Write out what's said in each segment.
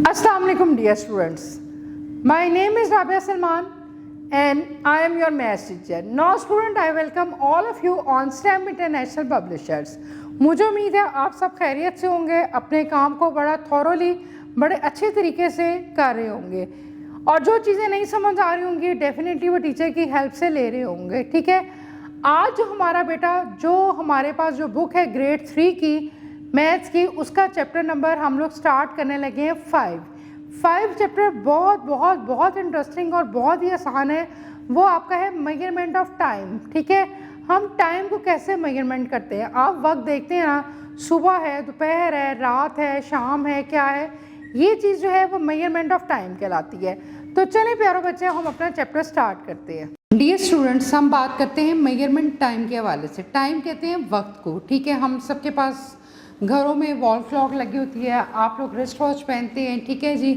Assalamu alaikum dear students. My name is Rabia Salman and I am your maths teacher. Now student, I welcome all of you on STEM International Publishers. मुझे उम्मीद है आप सब खैरियत से होंगे, अपने काम को बड़ा थॉरोली बड़े अच्छे तरीके से कर रहे होंगे और जो चीज़ें नहीं समझ आ रही होंगी डेफिनेटली वो टीचर की हेल्प से ले रहे होंगे। ठीक है, आज जो हमारा बेटा जो हमारे पास जो बुक है ग्रेड 3 की मैथ्स की, उसका चैप्टर नंबर हम लोग स्टार्ट करने लगे हैं 5 चैप्टर बहुत बहुत बहुत इंटरेस्टिंग और बहुत ही आसान है। वो आपका है मेजरमेंट ऑफ टाइम। ठीक है, हम टाइम को कैसे मेजरमेंट करते हैं। आप वक्त देखते हैं ना, सुबह है, दोपहर है, रात है, शाम है, क्या है, ये चीज़ जो है वो मेजरमेंट ऑफ टाइम कहलाती है। तो चलें प्यारे बच्चे, हम अपना चैप्टर स्टार्ट करते हैं। डियर स्टूडेंट्स, हम बात करते हैं मेजरमेंट टाइम के हवाले से। टाइम कहते हैं वक्त को। ठीक है, हम सबके पास घरों में वॉल क्लॉक लगी होती है, आप लोग रिस्ट वॉच पहनते हैं। ठीक है जी,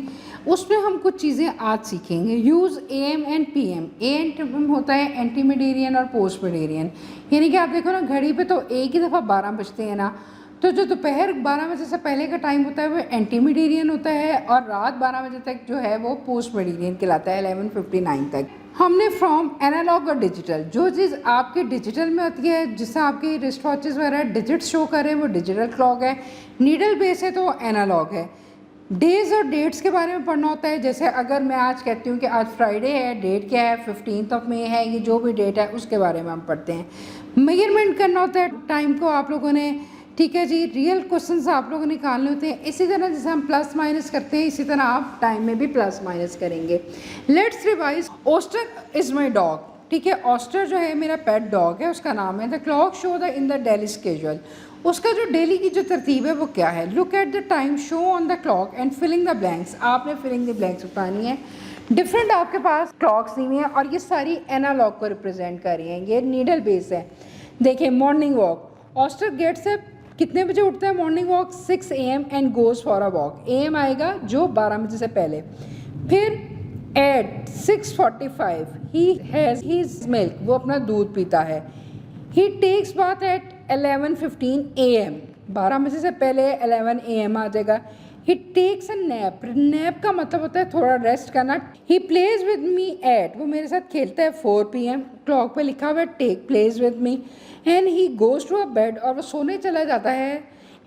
उसमें हम कुछ चीज़ें आज सीखेंगे। Use AM and PM। AM होता है एंटी मेडिरियन और पोस्ट मेडिरियन, यानी कि आप देखो ना घड़ी पे तो एक ही दफ़ा 12 बजते हैं ना, तो जो दोपहर 12 बजे से पहले का टाइम होता है वो एंटी मेडिरियन होता है और रात 12 बजे तक जो है वो पोस्ट मेडिरियन कहलाता है 11:59 तक। हमने फ्रॉम एनालॉग और डिजिटल, जो चीज़ आपके डिजिटल में होती है, जिससे आपकी रिस्ट वॉचेस वगैरह डिजिट शो कर रहे हैं, वो डिजिटल क्लॉक है। नीडल बेस है तो वो एनालॉग है। डेज़ और डेट्स के बारे में पढ़ना होता है। जैसे अगर मैं आज कहती हूँ कि आज फ्राइडे है, डेट क्या है 15 मई है, ये जो भी डेट है उसके बारे में हम पढ़ते हैं। मेजरमेंट करना होता है टाइम को आप लोगों ने। ठीक है जी, रियल क्वेश्चंस आप लोगों ने निकालने होते हैं। इसी तरह जैसे हम प्लस माइनस करते हैं, इसी तरह आप टाइम में भी प्लस माइनस करेंगे। Let's revise. Oyster is my dog. ठीक है, ऑस्टर जो है मेरा पेट डॉग है, उसका नाम है। The clock show the in the daily schedule. उसका जो डेली की जो तरतीब है वो क्या है। Look at the time show on the clock and filling the blanks. आपने फिलिंग द ब्लैंक्स बतानी है। डिफरेंट आपके पास क्लॉक्स दी हुई हैं और ये सारी एनालॉग को रिप्रेजेंट कर रही हैं। ये नीडल बेस है। देखिए, morning walk. Oster gets up, कितने बजे उठता है morning walk? 6 AM and goes for a walk. AM आएगा जो 12 बजे से पहले। फिर at 6:45 he has his milk, वो अपना दूध पीता है। He takes bath at 11:15 AM, 12 बजे से पहले 11 AM आ जाएगा। ही टेक्स अ नैप। नैप का मतलब होता है थोड़ा रेस्ट करना। He plays with me at, वो मेरे साथ खेलता है 4 PM। क्लॉक पे लिखा हुआ है take pledge with me. And he goes to a bed, और वो सोने चला जाता है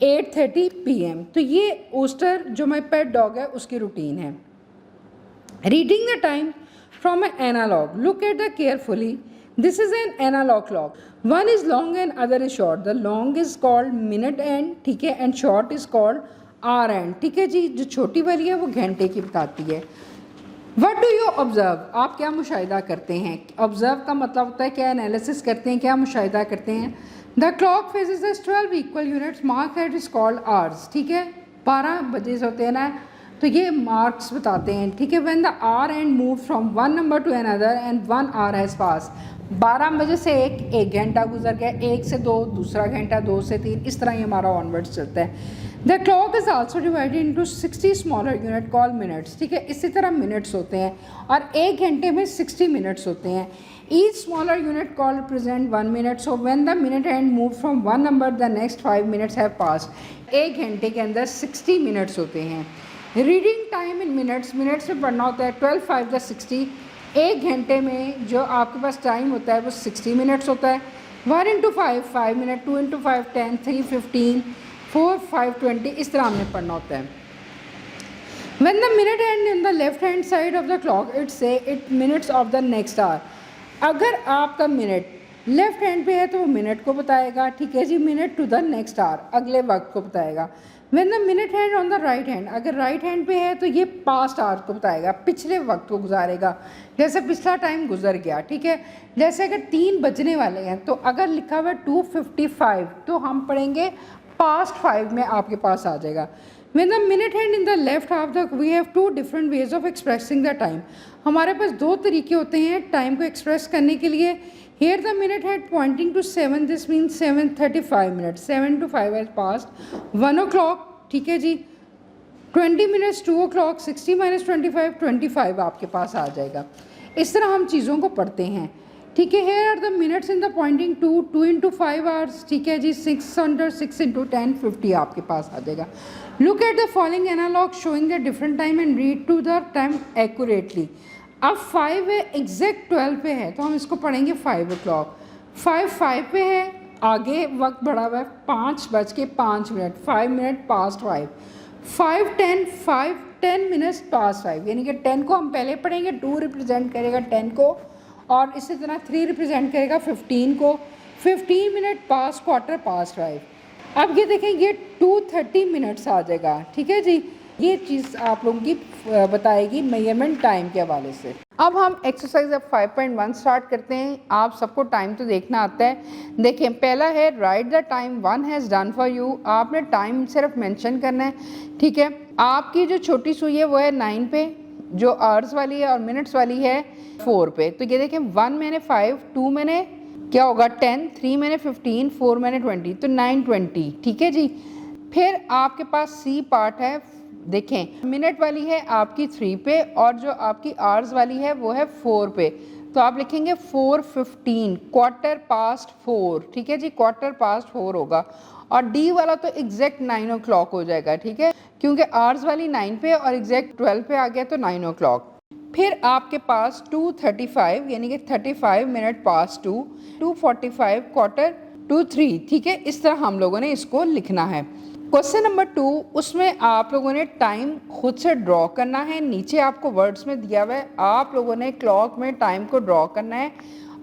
8:30 PM। तो ये ओस्टर जो माई पेट डॉग है उसकी रूटीन है। Reading the time from an analogue. Look at the carefully. This is an analogue clock. One is long and other is short. The long is called minute hand, ठीक है, and short is called hour hand. ठीक है जी, जो छोटी वाली है वो घंटे की बताती है। वट डू यू ऑब्जर्व, आप क्या मुशाहिदा करते हैं। ऑब्जर्व का मतलब होता है क्या एनालिसिस करते हैं, क्या मुशाहिदा करते हैं। The clock faces as 12 equal units, mark at is called hours. ठीक है, 12 बजे होते हैं ना, तो ये मार्क्स बताते हैं। ठीक है, when the hour hand move from one number to another and 1 hour has pass. 12 बजे से एक घंटा गुजर गया, 1 से 2 दूसरा घंटा, 2 से 3, इस तरह ही हमारा ऑनवर्ड्स चलता है। The clock is also divided into 60 smaller unit call minutes. ठीक है, इसी तरह मिनट्स होते हैं और 1 घंटे में 60 मिनट्स होते हैं। Each smaller unit call represent 1 minute। So when the minute and move from one number the next 5 minutes have passed. 1 घंटे के अंदर 60 मिनट्स होते हैं। Reading time in minutes, minutes में पढ़ना होता है 12 5 60। 1 घंटे में जो आपके पास टाइम होता है वो 60 मिनट्स होता है। 1 into 5 5 minutes, 2 into 5 10, 3 15, 4 5 20, इस तरह हमने पढ़ना होता है। When the minute hand in the left hand side of the clock, it say it minutes of the next hour। अगर आपका मिनट लेफ्ट हैंड पे है तो वो मिनट को बताएगा। ठीक है जी, minute to the next hour, अगले वक्त को बताएगा। When the minute hand on the right hand, अगर राइट हैंड पे है तो ये पास्ट आवर को बताएगा, पिछले वक्त को गुजारेगा, जैसे पिछला टाइम गुजर गया। ठीक है, जैसे अगर 3 बजने वाले हैं तो अगर लिखा हुआ 2:55 तो हम पढ़ेंगे पास्ट 5 में आपके पास आ जाएगा। When the minute hand in the left half, we have 2 different ways of expressing the time। हमारे पास 2 तरीके होते हैं टाइम को एक्सप्रेस करने के लिए। Here the minute hand pointing to 7, this means 7:35 minutes, 7 to 5 has passed। 1 o'clock, ठीक है जी, 20 minutes, 2 o'clock, 60 minus 25 25 आपके पास आ जाएगा। इस तरह हम चीज़ों को पढ़ते हैं। ठीक है। Here are the minutes in the pointing to 2 into 5 hours, ठीक है जी। 6 इंटू 10 50 आपके पास आ जाएगा। Look at the following analogue showing the different time and read to the time accurately. अब 5 है, एग्जैक्ट 12 पे है, तो हम इसको पढ़ेंगे 5 o'clock। 5 पे है, आगे वक्त बढ़ा हुआ है 5:05, 5 मिनट पास्ट 5। 5:10 मिनट्स पास्ट 5, यानी कि 10 को हम पहले पढ़ेंगे, 2 रिप्रेजेंट करेगा 10 को, और इसी तरह 3 रिप्रेजेंट करेगा 15 को। 15 मिनट पास्ट क्वार्टर पास्ट 5। अब ये देखें, ये 2:30 मिनट्स आ जाएगा, ठीक है जी। ये चीज़ आप लोगों की बताएगी मेजरमेंट टाइम के हवाले से। अब हम एक्सरसाइज अब 5.1 स्टार्ट करते हैं। आप सबको टाइम तो देखना आता है। देखें, पहला है right the time one has done for you. आपने टाइम सिर्फ मेंशन करना है, ठीक है। आपकी जो छोटी सुई है वो है 9 पे, जो आवर्स वाली है, और मिनट्स वाली है 4 पे। तो ये देखें, 1 मैंने 5, 2 मैंने क्या होगा 10, 3 मैंने 15, 4 मैंने 20, तो 9:20, ठीक है जी। फिर आपके पास सी पार्ट है। देखें, मिनट वाली है आपकी 3 पे, और जो आपकी आवर्स वाली है वो है 4 पे। तो आप लिखेंगे 4:15, क्वार्टर पास्ट 4, ठीक है जी। क्वार्टर पास्ट 4 होगा, और डी वाला तो एग्जैक्ट 9 o'clock हो जाएगा, ठीक है, क्योंकि आवर्स वाली 9 पे और एग्जैक्ट 12 पे आ गया, तो 9 o'clock। फिर आपके पास 2:35, यानी कि 35 मिनट पास्ट 2, 2:45 क्वार्टर टू 3, ठीक है। इस तरह हम लोगों ने इसको लिखना है। क्वेश्चन नंबर 2, उसमें आप लोगों ने टाइम खुद से ड्रॉ करना है। नीचे आपको वर्ड्स में दिया हुआ है, आप लोगों ने क्लॉक में टाइम को ड्रॉ करना है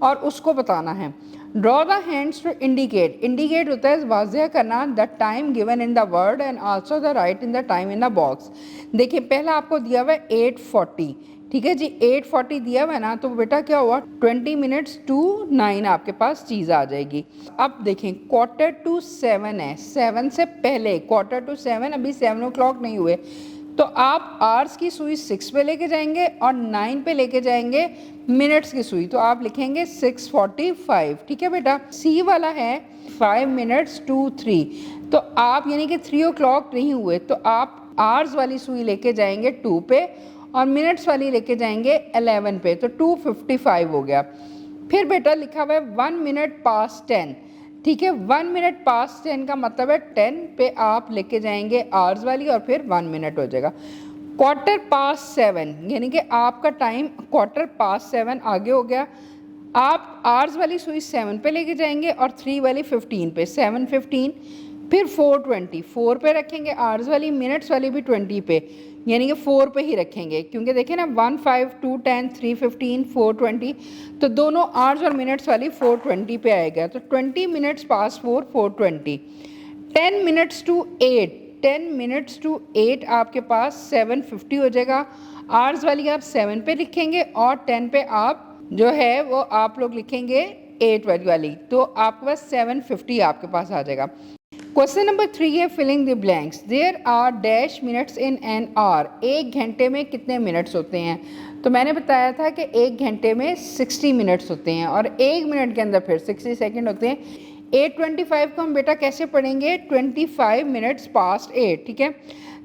और उसको बताना है। Draw the hands to indicate. Indicate होता है वाज़ह करना the time given in the word and also the write in the time in the box. देखिए, पहला आपको दिया हुआ है 8:40, ठीक है जी। 8:40 दिया हुआ है ना, तो बेटा क्या हुआ, 20 मिनट्स टू 9 आपके पास चीज़ आ जाएगी। अब देखें, 6:45 है, 7 से पहले 6:45, अभी 7 o'clock नहीं हुए, तो आप आवर्स की सुई 6 पे लेके जाएंगे और 9 पे लेके जाएंगे मिनट्स की सुई, तो आप लिखेंगे 6:45, ठीक है बेटा। सी वाला है 5 मिनट्स टू 3, तो आप यानी कि 3 o'clock नहीं हुए, तो आप आवर्स वाली सुई लेके जाएंगे 2 पे और मिनट्स वाली लेके जाएंगे 11 पे, तो 2:55 हो गया। फिर बेटा लिखा हुआ है 1 मिनट पास्ट 10, ठीक है। 1 मिनट पास्ट 10 का मतलब है 10 पे आप लेके जाएंगे आवर्स वाली और फिर 1 मिनट हो जाएगा। 7:15, यानी कि आपका टाइम 7:15 आगे हो गया। आप आवर्स वाली सुई 7 पे लेके जाएंगे और 3 वाली 15 पे, 7:15। फिर 4:20, 4 पे रखेंगे आवर्स वाली, मिनट्स वाली भी 20 पे, यानी कि 4 पे ही रखेंगे, क्योंकि देखें ना 1, 5, 2, 10, 3, 15, 4:20, तो दोनों आवर्स और मिनट्स वाली 4:20 पे आएगा, तो 20 minutes pass 4, 4:20। 10 minutes to 8, 10 minutes to 8 आपके पास 7:50 हो जाएगा। आवर्स वाली आप 7 पे लिखेंगे और 10 पे आप जो है वो आप लोग लिखेंगे 8 वाली, तो आपके पास 7:50 आपके पास आ जाएगा। क्वेश्चन नंबर 3 है filling the blanks. There are dash minutes in an hour. 1 घंटे में कितने मिनट्स होते हैं? तो मैंने बताया था कि 1 घंटे में 60 मिनट्स होते हैं और 1 मिनट के अंदर फिर 60 सेकंड होते हैं। 8:25 को हम बेटा कैसे पढ़ेंगे? 25 मिनट्स पास्ट 8, ठीक है।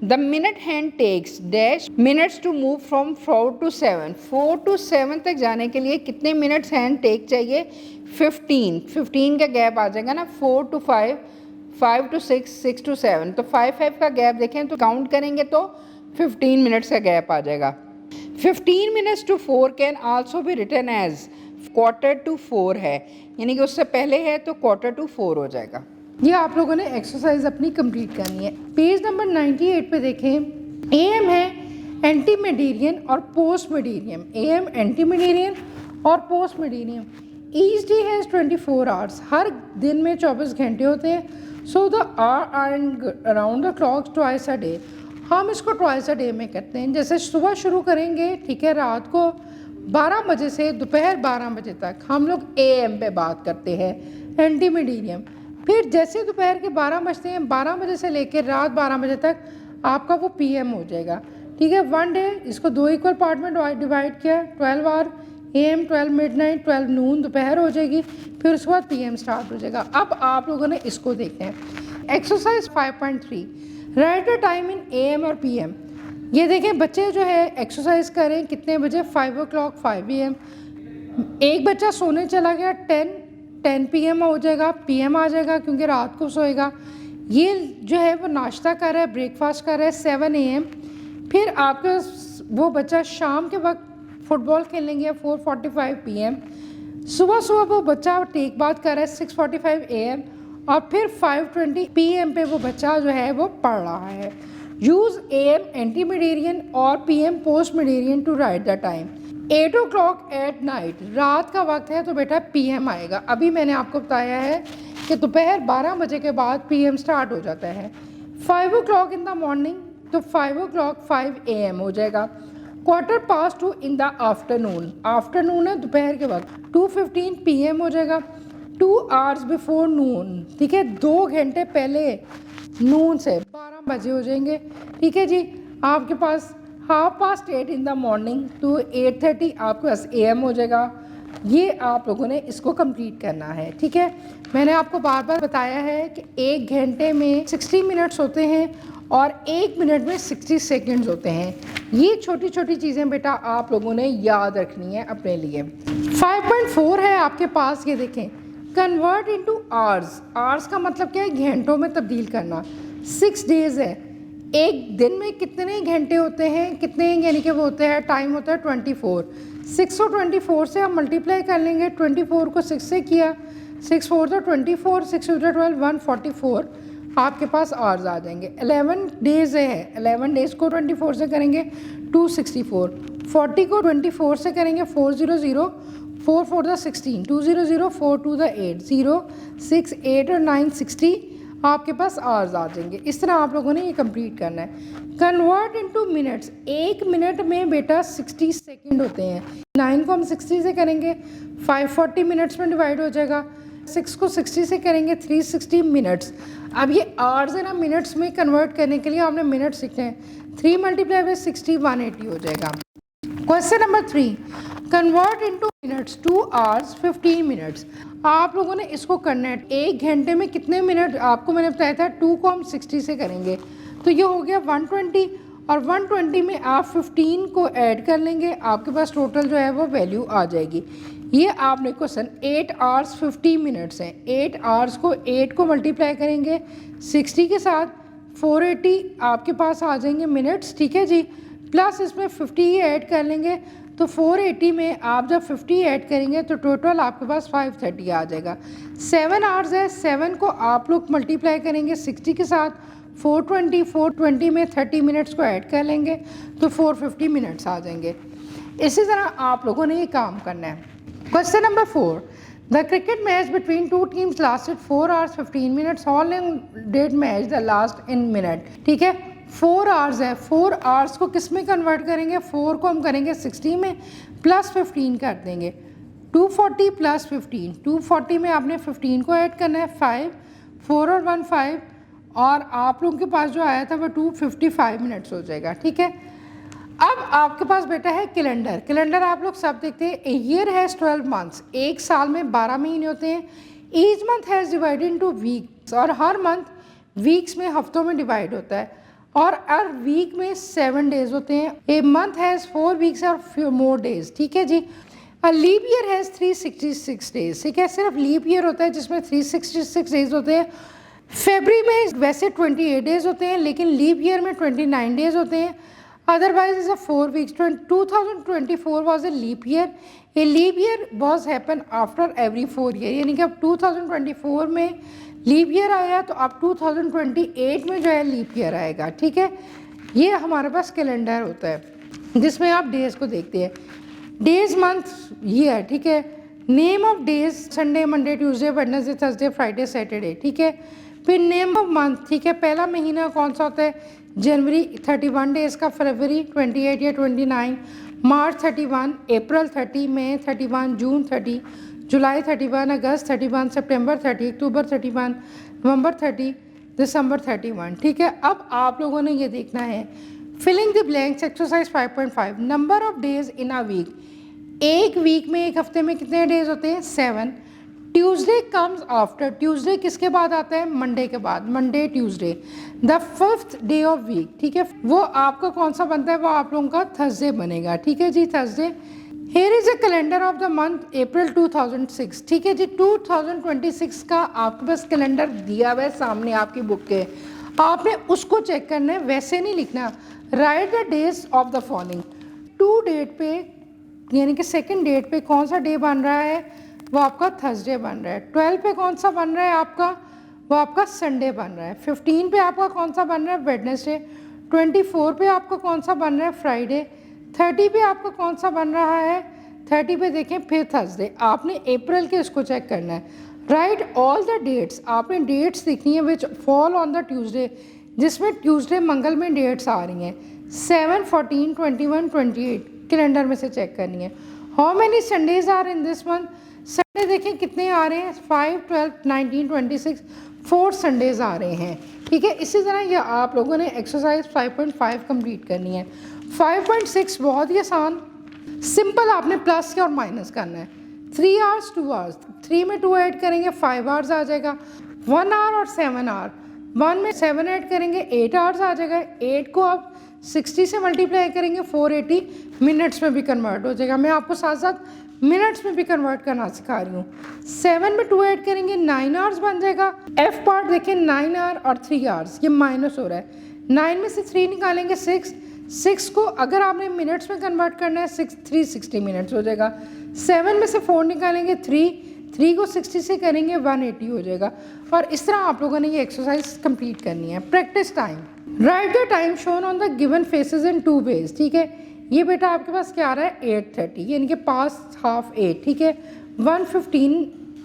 The minute hand takes dash minutes to move from 4 to 7। 4 to 7 तक जाने के लिए कितने मिनट्स हैंड टेक चाहिए? 15 का गैप आ जाएगा ना, 4 to 5, 5 to 6, 6 to 7, तो 5 का गैप देखें तो काउंट करेंगे तो 15 मिनट्स का गैप आ जाएगा। 15 minutes to 4 can also be written as quarter to 4 है, यानी कि उससे पहले है तो क्वार्टर टू 4 हो जाएगा। ये आप लोगों ने एक्सरसाइज अपनी कंप्लीट करनी है। पेज नंबर 98 पे देखें, एएम है एंटी मेडिरियन और post meridiem. AM ante meridiem और post meridiem. Each day has 24 hours. हर दिन में 24 घंटे होते हैं। So the around the clock twice a day. हम इसको ट्वाइस अ डे में करते हैं। जैसे सुबह शुरू करेंगे, ठीक है, रात को 12 बजे से दोपहर 12 बजे तक हम लोग एएम पे बात करते हैं, एंटी मेडिरियम। फिर जैसे दोपहर के 12 बजते हैं, 12 बजे से लेकर रात 12 बजे तक आपका वो पीएम हो जाएगा, ठीक है। 1 डे इसको 2 इक्वल पार्ट में डिवाइड किया, 12 आवर एम, 12 मिडनाइट, 12 नून दोपहर हो जाएगी, फिर उसके बाद पीएम स्टार्ट हो जाएगा। अब आप लोगों ने इसको देखना है। Exercise 5.3, right the time in am और पीएम। ये देखें, बच्चे जो है एक्सरसाइज करें कितने बजे? 5 o'clock, 5 AM, एक बच्चा सोने चला गया 10 PM हो जाएगा, PM आ जाएगा क्योंकि रात को सोएगा। ये जो है वो नाश्ता कर रहा है, ब्रेकफास्ट कर रहा है 7 AM। फिर आपका वो बच्चा शाम के वक्त फुटबॉल खेलेंगे 4:45 PM। सुबह सुबह वो बच्चा टेक बात कर रहा है 6:45 AM और फिर 5:20 PM पे वो बच्चा जो है वो पढ़ रहा है। यूज़ AM एंटी मेडिरियन और PM post meridiem to write the time. 8 o'clock at night, रात का वक्त है तो बेटा PM आएगा। अभी मैंने आपको बताया है कि दोपहर 12 बजे के बाद PM स्टार्ट हो जाता है। 5 o'clock इन द मॉर्निंग, तो 5 o'clock 5 AM हो जाएगा। 2:15 इन द आफ्टरनून, आफ्टरनून है दोपहर के वक्त, 2:15 PM हो जाएगा। 2 hours बिफोर नून, ठीक है, 2 घंटे पहले नून से 12 बजे हो जाएंगे। ठीक है जी, आपके पास 8:30 इन द मॉर्निंग टू 8:30 आपके पास AM हो जाएगा। ये आप लोगों ने इसको कंप्लीट करना है। ठीक है, मैंने आपको बार बार बताया है कि 1 घंटे में 60 मिनट्स होते हैं और 1 मिनट में 60 सेकंड्स होते हैं। ये छोटी छोटी चीज़ें बेटा आप लोगों ने याद रखनी है अपने लिए। 5.4 है आपके पास, ये देखें, कन्वर्ट इनटू आवर्स। आवर्स का मतलब क्या है? घंटों में तब्दील करना। 6 डेज़ है, एक दिन में कितने घंटे होते हैं, कितने यानी कि वो होते हैं, टाइम होता है 24। 6 को 24 से हम मल्टीप्लाई कर लेंगे। 24 को 6 से किया, 6 4 तो 24, 6 2 12, 144 आपके पास आवर्स आ जाएंगे। 11 डेज़ है, 11 डेज़ को 24 से करेंगे 264। 40 को 24 से करेंगे 400, 4 4 द 16, 200, 4 2 द 8, 0 6 8 और 9 60 आपके पास आवर्स आ जाएंगे। इस तरह आप लोगों ने ये कंप्लीट करना है। कन्वर्ट इनटू मिनट्स, 1 मिनट में बेटा 60 सेकंड होते हैं। 9 को हम 60 से करेंगे 540 मिनट्स में डिवाइड हो जाएगा। 6 को 60 से करेंगे 360 मिनट्स। अब ये आवर्स है ना, मिनट्स में कन्वर्ट करने के लिए आपने मिनट सीखने हैं। 3 मल्टीप्लाई बाई 60 180 हो जाएगा। Question number 3, convert into minutes, 2 hours 15 minutes. आप लोगों ने इसको करना है। 1 घंटे में कितने मिनट आपको मैंने बताया था, 2 को हम 60 से करेंगे तो ये हो गया 120 और 120 में आप 15 को ऐड कर लेंगे, आपके पास टोटल जो है वो वैल्यू आ जाएगी। ये आपने क्वेश्चन 8 hours 50 मिनट्स हैं। 8 hours को 8 को मल्टीप्लाई करेंगे 60 के साथ, 480 आपके पास आ जाएंगे मिनट्स। ठीक है जी, प्लस इसमें 50 ऐड कर लेंगे तो 480 में आप जब 50 ऐड करेंगे तो टोटल आपके पास 530 आ जाएगा। 7 hours है, 7 को आप लोग मल्टीप्लाई करेंगे 60 के साथ, 420 में 30 मिनट्स को ऐड कर लेंगे तो 450 मिनट्स आ जाएंगे। इसी तरह आप लोगों ने ये काम करना है। Question number 4, the cricket match between 2 teams lasted 4 hours 15 minutes, how long did match the last in minute. ठीक है, 4 hours है, 4 hours को किस में कन्वर्ट करेंगे, 4 को हम करेंगे 60 में प्लस 15 कर देंगे, 240 प्लस 15, 240 में आपने 15 को ऐड करना है, 5 4 और 1 5 और आप लोगों के पास जो आया था वो 255 मिनट्स हो जाएगा। ठीक है, अब आपके पास बेटा है कैलेंडर। कैलेंडर आप लोग सब देखते हैं। ए ईयर हैज़ 12 मंथ्स, एक साल में 12 महीने होते हैं। Each month has divided into weeks, और हर मंथ वीक्स में हफ्तों में डिवाइड होता है और हर वीक में 7 डेज होते हैं। ए मंथ हैज़ 4 वीक्स और फ्यू मोर डेज। ठीक है जी, a leap year has 366 days. ठीक है, सिर्फ लीप ईयर होता है जिसमें 366 डेज होते हैं। फरवरी में वैसे 28 डेज होते हैं लेकिन लीप ईयर में 29 डेज होते हैं। Otherwise is a 4 weeks. 2024 was a leap year. A leap year was happen after every 4 year, यानी कि अब 2024 में लीप ईयर आया तो अब 2028 में जो है लीप ईयर आएगा। ठीक है, ये हमारे पास कैलेंडर होता है जिसमें आप डेज को देखते हैं। Days, month, year. ठीक है, name of days Sunday, Monday, Tuesday, Wednesday, Thursday, Friday, Saturday. ठीक है, फिर नेम ऑफ मंथ। ठीक है, पहला महीना कौन सा होता है, जनवरी 31 डेज़ का, फरवरी 28 या 29, मार्च 31, अप्रैल 30, मई 31, जून 30, जुलाई 31, अगस्त 31, सितंबर 30, अक्टूबर 31, नवंबर 30, दिसंबर 31। ठीक है, अब आप लोगों ने ये देखना है filling the blanks exercise 5.5, number of days in a week. एक वीक में, एक हफ्ते में कितने डेज होते हैं, 7। ट्यूसडे कम्स आफ्टर, ट्यूसडे किसके बाद आता है, मंडे के बाद, Monday Tuesday. The 5th day of week. ठीक है, वो आपका कौन सा बनता है, वो आप लोगों का थर्सडे बनेगा। ठीक है जी, Thursday. Here is a calendar of the month April 2006। ठीक है जी, 2026 का आपके पास कैलेंडर दिया हुआ है सामने आपकी बुक के, आपने उसको चेक करना है, वैसे नहीं लिखना। Write the days of the following. To date पे यानी कि सेकंड डेट पे कौन सा डे बन रहा है, वो आपका थर्सडे बन रहा है। 12 पे कौन सा बन रहा है आपका, वो आपका संडे बन रहा है। 15 पे आपका कौन सा बन रहा है, वेडनेसडे। 24 पे आपका कौन सा बन रहा है, फ्राइडे। 30 पे आपका कौन सा बन रहा है, 30 पे देखें फिर थर्सडे। आपने अप्रैल के इसको चेक करना है। राइट ऑल द डेट्स, आपने डेट्स लिखनी है विच फॉल ऑन द ट्यूसडे, जिसमें ट्यूसडे मंगल में डेट्स आ रही हैं 7, 14, 21, 28 कैलेंडर में से चेक करनी है। How many Sundays are in this month, Sunday देखें कितने आ रहे हैं, 5, 12, 19, 26, 4 संडेज आ रहे हैं। ठीक है, इसी तरह ये आप लोगों ने एक्सरसाइज 5.5 कंप्लीट करनी है। 5.6 बहुत ही आसान, सिंपल, आपने प्लस और माइनस करना है। 3 आवर्स 2 आवर्स, 3 में 2 ऐड करेंगे 5 आवर्स आ जाएगा। 1 आवर और 7 आवर, 1 में 7 ऐड करेंगे 8 आवर्स आ जाएगा। 8 को आप 60 से मल्टीप्लाई करेंगे 480 मिनट्स में भी कन्वर्ट हो जाएगा। मैं आपको साथ साथ मिनट्स में भी कन्वर्ट करना सिखा रही हूँ। 7 में 2 ऐड करेंगे 9 आवर्स बन जाएगा। एफ पार्ट देखें 9 आवर और 3 आवर्स, ये माइनस हो रहा है। 9 में से 3 निकालेंगे 6 को अगर आपने मिनट्स में कन्वर्ट करना है 360 मिनट्स हो जाएगा। 7 में से 4 निकालेंगे 3 को 60 से करेंगे 180 हो जाएगा। और इस तरह आप लोगों ने ये एक्सरसाइज कंप्लीट करनी है। Practice time, write the time shown on the given faces in 2 ways. ठीक है, ये बेटा आपके पास क्या आ रहा है 8:30 यानी कि पास हाफ 8। ठीक है, 1:15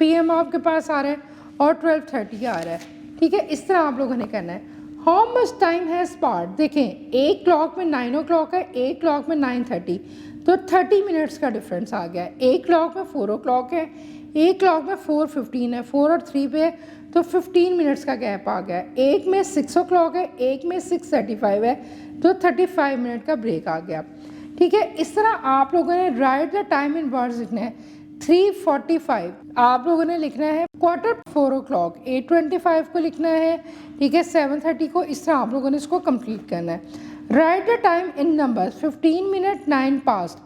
PM आपके पास आ रहा है और 12:30 आ रहा है। ठीक है, इस तरह आप लोगों ने करना है। How much time has part, देखें एक क्लॉक में 9 o'clock है, एक क्लॉक में 9:30, तो 30 मिनट्स का डिफरेंस आ गया। एक क्लॉक में 4 o'clock है, एक क्लॉक में 4:15 है, 4 और 3 पे है, तो 15 मिनट्स का गैप आ गया। एक में 6 o'clock है, एक में 6:35 है, तो 35 मिनट का ब्रेक आ गया। ठीक है, इस तरह आप लोगों ने right the time in words लिखना है। 3:45 आप लोगों ने लिखना है, 4 o'clock 8:25 को लिखना है। ठीक है, 7:30 को, इस तरह आप लोगों ने इसको कंप्लीट करना है। Right the time in numbers, 15 minute 9 past,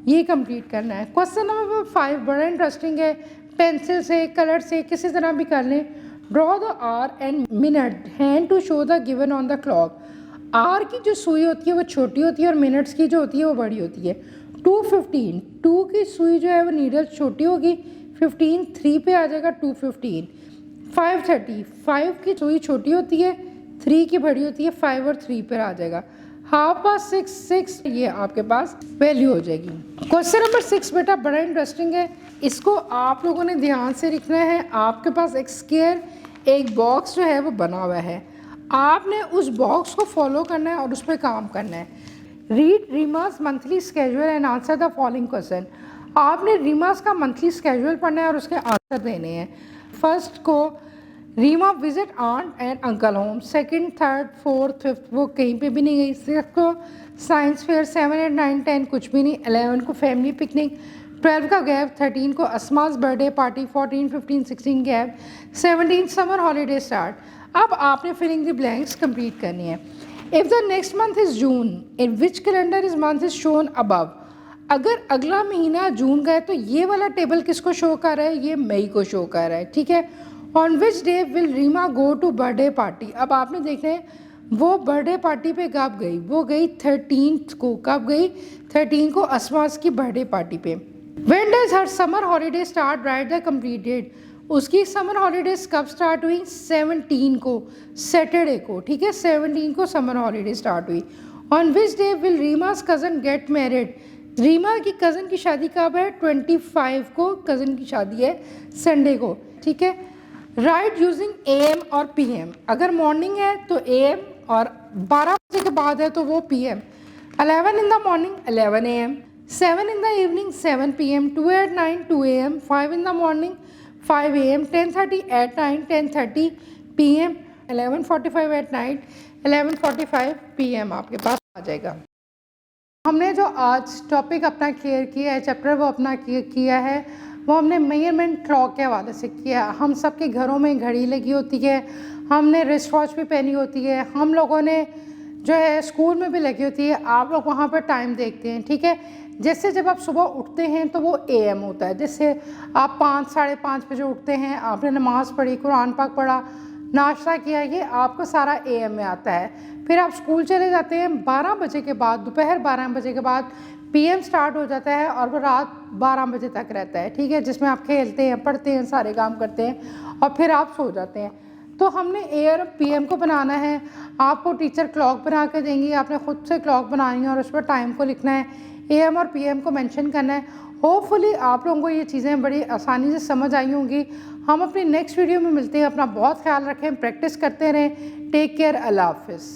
ये कंप्लीट करना है। क्वेश्चन नंबर 5 बड़ा इंटरेस्टिंग है, पेंसिल से कलर से किसी तरह भी कर लें। Draw the hour and minute hand to show the given on the clock. Hour की जो सुई होती है वो छोटी होती है और मिनट्स की जो होती है वो बड़ी होती है। 2:15, 2 की सुई जो है वो नीडल छोटी होगी, 15 3 पे आ जाएगा 2:15। 5:30, 5 की सुई छोटी होती है, 3 की बड़ी होती है, 5 और 3 पर आ जाएगा। 6:30, ये आपके पास वैल्यू हो जाएगी। क्वेश्चन नंबर 6 बेटा बड़ा इंटरेस्टिंग है, इसको आप लोगों ने ध्यान से लिखना है। आपके पास एक स्क्वायर, एक बॉक्स जो है वो बना हुआ है, आपने उस बॉक्स को फॉलो करना है और उस पर काम करना है। Read Reema's monthly schedule and answer the following question. आपने रीमास का मंथली स्केड्यूल पढ़ना है और उसके आंसर देने हैं। फर्स्ट को Reema visit aunt and uncle home, second, third, fourth, fifth वो कहीं पे भी नहीं गई। सिक्स को साइंस फेयर, 7, 8, 9, 10 कुछ भी नहीं। 11 को फैमिली पिकनिक, 12 का गैप, 13 को Asma's birthday party, 14, 15, 16 gap, 17 summer holiday start. अब आपने फिलिंग द ब्लैंक्स कंप्लीट करनी है। If the next month is June, in which calendar is month is shown above. अगर अगला महीना जून का है तो ये वाला टेबल किसको शो कर रहा है, ये मई को शो कर रहा है। ठीक है, on which day will Reema go to birthday party. अब आपने देखना है वो बर्थडे पार्टी पे कब गई, वो गई 13 को। कब गई, 13 को असमास की बर्थडे पार्टी पे। When does her summer holiday start, write the complete date. उसकी समर हॉलीडेज कब स्टार्ट हुई, 17 को, सैटरडे को। ठीक है, 17 को समर हॉलीडे स्टार्ट हुई। On which day will Reema's cousin get married. Reema की कज़न की शादी कब है, 25 को कज़न की शादी है, संडे को। ठीक है, राइट यूजिंग AM और PM। अगर मॉर्निंग है तो AM और 12 बजे के बाद है तो वो PM। 11 in the morning 11 AM, 7 in the evening 7 PM, 2 at night 2 AM, 5 in the morning 5 AM, 10:30 at night 10:30 PM, 11:45 at night 11:45 PM आपके पास आ जाएगा। हमने जो आज टॉपिक अपना क्लियर किया है, चैप्टर वो अपना किया है, वो हमने मेजरमेंट क्लॉक के हवाले से किया। हम सब के घरों में घड़ी लगी होती है, हमने रिस्ट वॉच भी पहनी होती है, हम लोगों ने जो है स्कूल में भी लगी होती है, आप लोग वहाँ पर टाइम देखते हैं, ठीक है। जैसे जब आप सुबह उठते हैं तो वो AM होता है, जैसे आप 5 साढ़े 5 बजे उठते हैं, आपने नमाज़ पढ़ी, कुरान पाक पढ़ा, नाश्ता किया, ये आपको सारा AM में आता है। फिर आप स्कूल चले जाते हैं 12 बजे के बाद, दोपहर 12 बजे के बाद PM स्टार्ट हो जाता है और वो रात 12 बजे तक रहता है, ठीक है, जिसमें आप खेलते हैं, पढ़ते हैं, सारे काम करते हैं और फिर आप सो जाते हैं। तो हमने AM PM को बनाना है, आपको टीचर क्लॉक बना के देंगी, आपने ख़ुद से क्लॉक बनानी है और उस पर टाइम को लिखना है, AM और PM को मेंशन करना है। होपफुली आप लोगों को ये चीज़ें बड़ी आसानी से समझ आई होंगी। हम अपनी नेक्स्ट वीडियो में मिलते हैं। अपना बहुत ख्याल रखें, प्रैक्टिस करते रहें। टेक केयर, अल्लाह हाफ़िज़।